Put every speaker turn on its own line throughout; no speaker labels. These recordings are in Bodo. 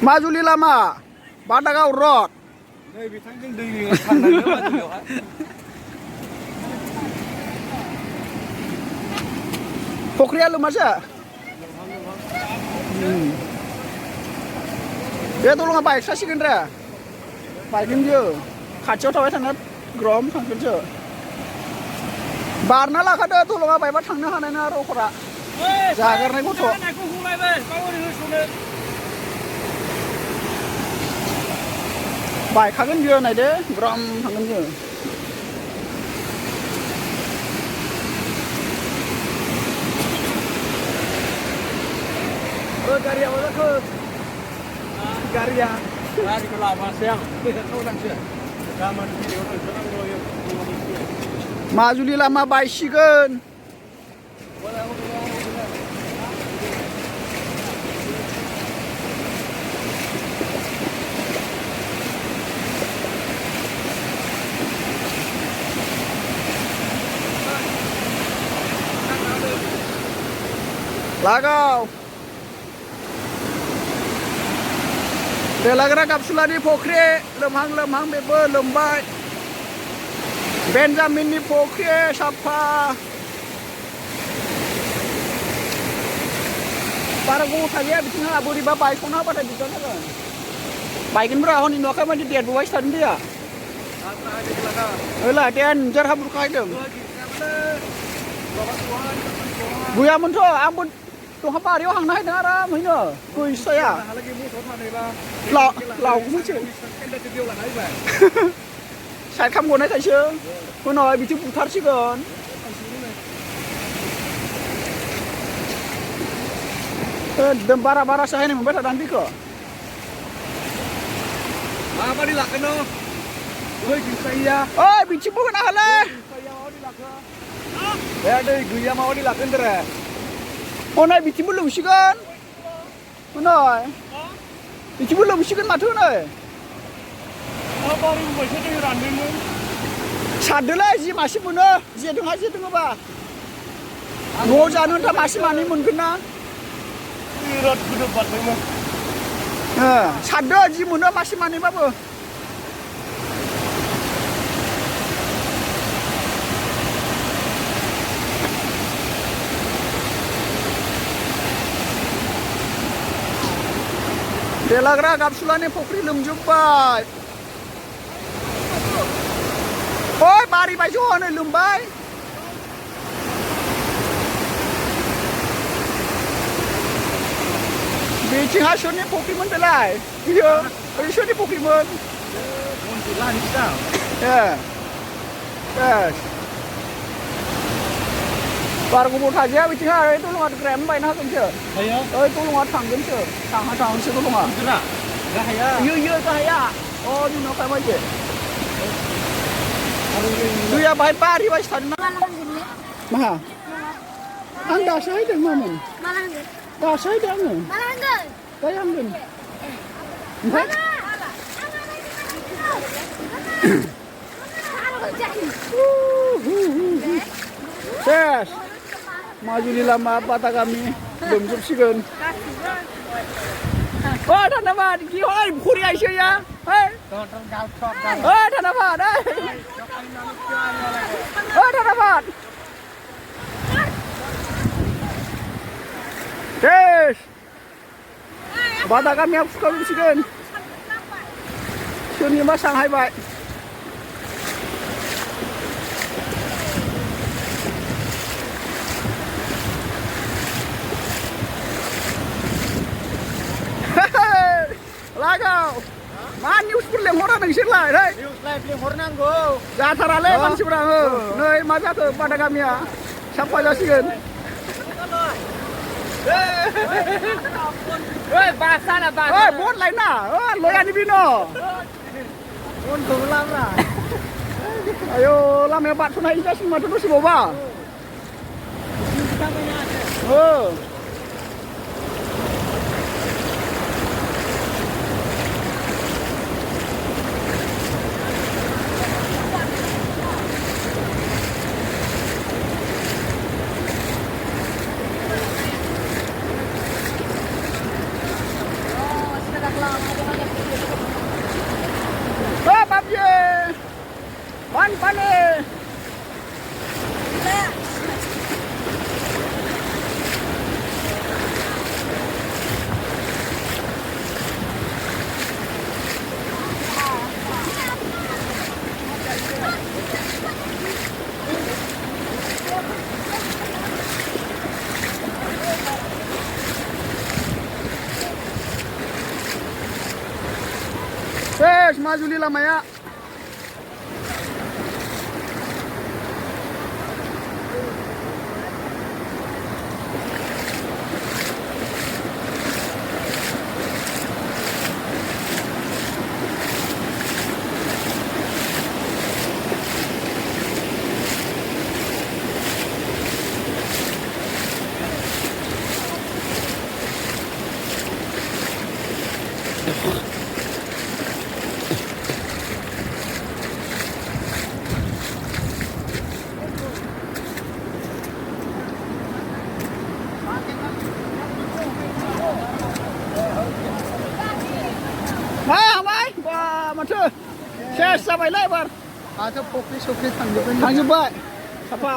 Majuli lama, Badagau Road. Pokria lu masa? Dia tolong apa ekstra sih kendra? Baiknya dia, kacau tahu sana grom sang kerja. Barna lah kada tolong apa apa thangna hana na rokora. Jagar nih kuto. Baik kangen dia nih deh, grom kangen dia. Karya mana tu? Karya. Karya kalau apa siang? Kau nak siapa? Kaman video tu sekarang royo. Majuli lama bicycle. Lagau. Delagra kapsula di pokre lemhang bebe lembai Benjamin di pokre sapa para gua saja bikin abu di bapak ikon apa tadi kan baikin berapa nih nokai mandi dia dua istana dia lah dia jar habur kai dong buya munto ampun tuh apa dia orang naik darah mana kui saya lau cũng chưa sai khăm còn đấy thấy chưa cô nói bị chụp thắt chứ còn đâm bara saya này membuat dan biko apa dilakukan no oi saya oi bị chụp bukan ahale ya deh gue mau dilakukan deh cô nói bị chụp belum sih kan cô nói Ichi belum sikan matu na. Apa orang macam tu random? Sadarlah si masih mana? Si tu masih tu apa? Gua jangan tu masih mani mungkin na. Irat kudu patah mah. Sadar si mana masih mani apa? Delagra kapsula ni pokri lum jumpa. Oi bari baju ni lum bai. Bici hasil ni pokri mun belai. Iya, hasil ni pokri mun. Mun ni dah. Ya. Yes. Baru gua buat aja, bici hari itu lu ada krem bayi nak kerja. Ayah. Oh itu lu ada tanggung kerja. Tanggung kerja lu mah. Betul. Dah ya. Iya saya. Oh ni nak apa je? Tu ya bayi pari bayi sana. Maha. Anda saya dah mana? Malangga. Dah saya dah mana? Malangga. Bayangkan. Mana? Yes. Majuli lama apa tak kami belum jumpa. Oh, dah nampak. Kihoi, kuri Aisyah ya. Hei. Oh, dah nampak. Oh, dah nampak. Yes. Bata kami aku suka jumpa. Sini masang hai baik. Lagau, mana news pun lemhoran nang sirla, hei. News live lemhoran go. Jatara le man sibra, noi maja tu pada kami ya. Siapa jasikan? Hei, bahasa lah bahasa. Hei, bon lain na, loyan ni bino. Bon tulang lah. Ayo, lama ya bat sunai ijas semua tu si boba. Oh. babye pan pane Majuli lamanya. माथो सेस जाबायलै एबार माथो फख्रि सख्रि थांजोब्बाय साफा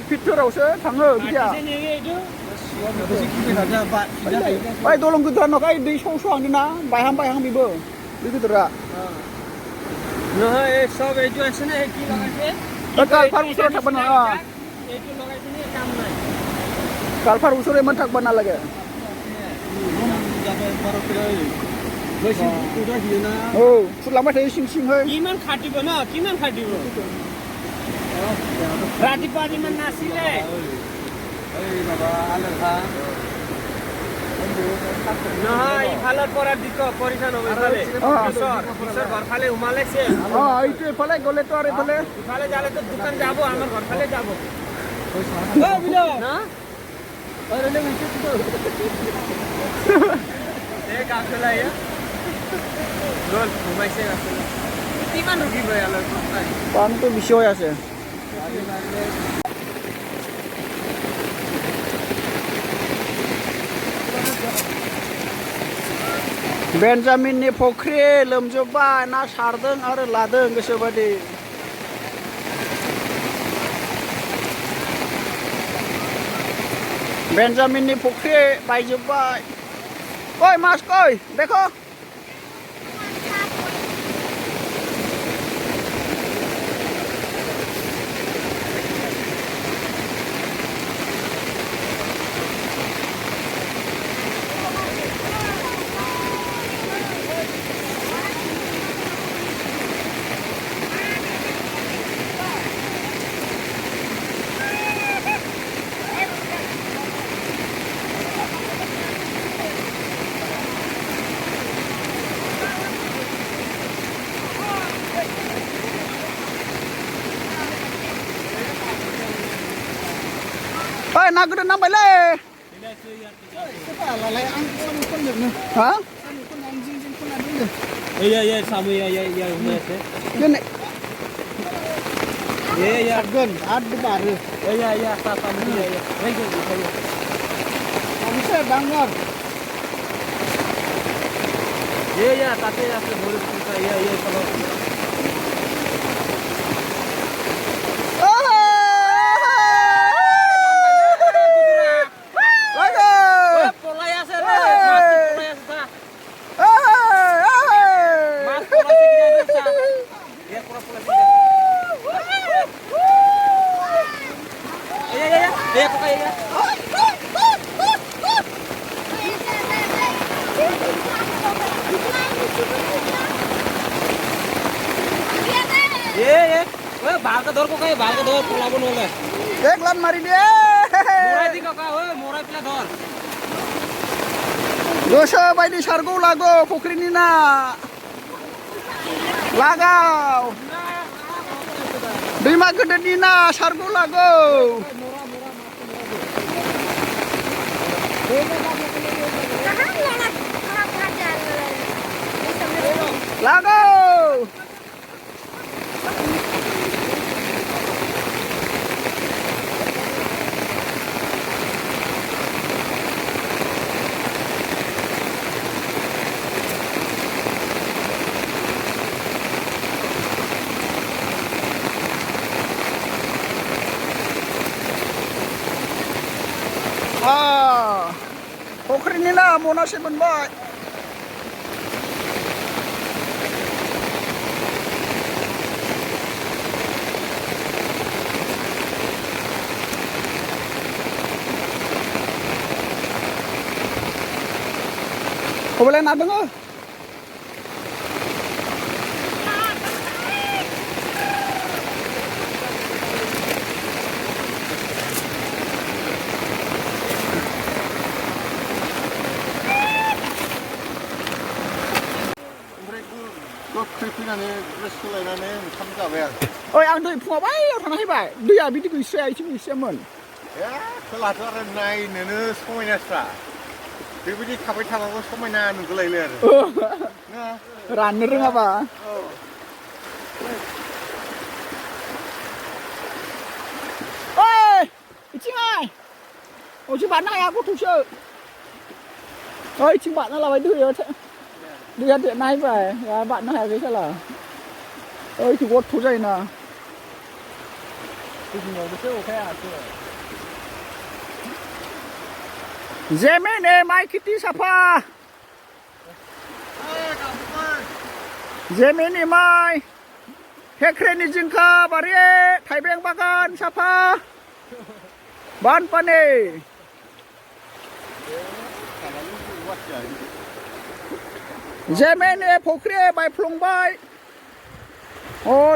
भितरावसो थाङो बिदिया बै दलं गिदिरानो दै सौ हांदोंना बायहां बेबो दै गिदिरा गालफार उसराव थांबा नङा गालफार उसरे मोन थांबा नालागे औ फुरलांबाय थायो सिं सिंहै किमान खाटिबो ना किमान खाटिबो रातिपारि मान नासिले ओइ बाबा आलरहा নহয় ইফালৰ পৰা দিক পৰিছান হৈ ফালে কিশোৰ ঘৰ ফালে উমালেছে এইটো এফালে গলে তো আৰু এফালে ইফালে যালে তো দোকান যাব আমাৰ ঘৰ ফালে যাব না বিলো না আরে নে মিছে তো এক আসলে আয়া গোল ঘুমাইছে আসলে কিমান রুগিব আলর পান তো বিষয় আছে बेन्जामिननि फख्रि लोमजोब्बाय ना सारदों आरो लादों गोसोबादि बेन्जामिननि फख्रि बायजोब्बाय ओइ मास कय देखो ना गोदो नांबायलै हा iya samu ya umese gene ya gun ad baru iya samu ya lagi bisa bangor iya tapi aku baru bisa iya kalau
बालका धर को काय बालका धर पोला बनवले
एक लान मारी दे
मोराय दि काका ओय मोराय पिला धर
गोसो बायदि सारगौ लागौ फुख्रिनि ना लागाव दैमा गोदोनि ना सारगौ लागौ लागाव फुख्रिनि ना मनासे मोनबाय खबरलाय ना दङ
फैनानै सोलायनानै ओंखाम जाबाय आं
ओइ आं दै फुङाव बैयाव थांना फैबाय दैया बिदि गैस्राया एसे गैस्रायामोन
खोलाथ' आरो नायनोनो समायनास्रा बेबायदि थाबाय थाबाबो समायना नुगोलायलै आरो
राननो रोङाबा ओइ इथिंहाय अजि बारनो हाया गथ'सो ओइ इथिं बारना लाबाय दैया देरना फैबाय बारनो हायाखै साला ओइ इथिं गथ' जायोना जेमेने माइ खेथि साफा जेमेने माइ हेख्रेनि जिंखा बारि थाइबें बागान साफा बानपानि जेमेने फुख्रि बायफ्लंबाय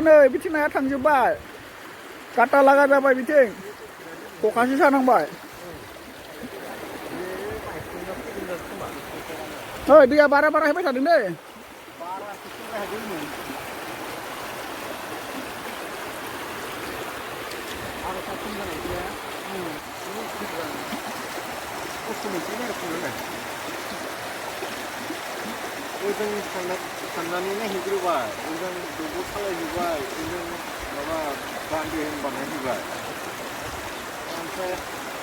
नै बिथिं नाया थांजोब्बाय काटा लागा जाबाय बिथिं खखासो सानांबाय ओइ दैया बारा फैबाय थादों दै
ओजों थांनानै नायहैग्रोबाय ओजों दंग' सालायहैबाय ओजों माबा बान्दो बानायहैबाय ओमफ्राय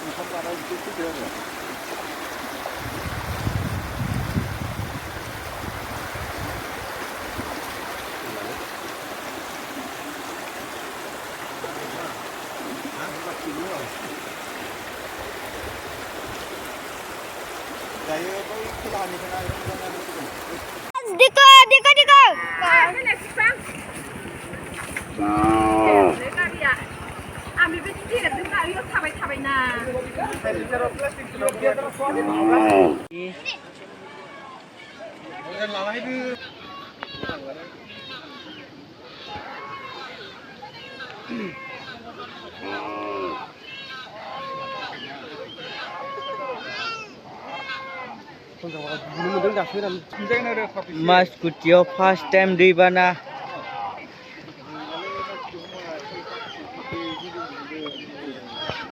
ओंखाम जानाय बिदि फैदो आरो दायो बै खोलानिफ्राय रंजानानै फैदों
Diko. Ami beti dia dengar dia sabai na.
Mas Kutio first time दैबाना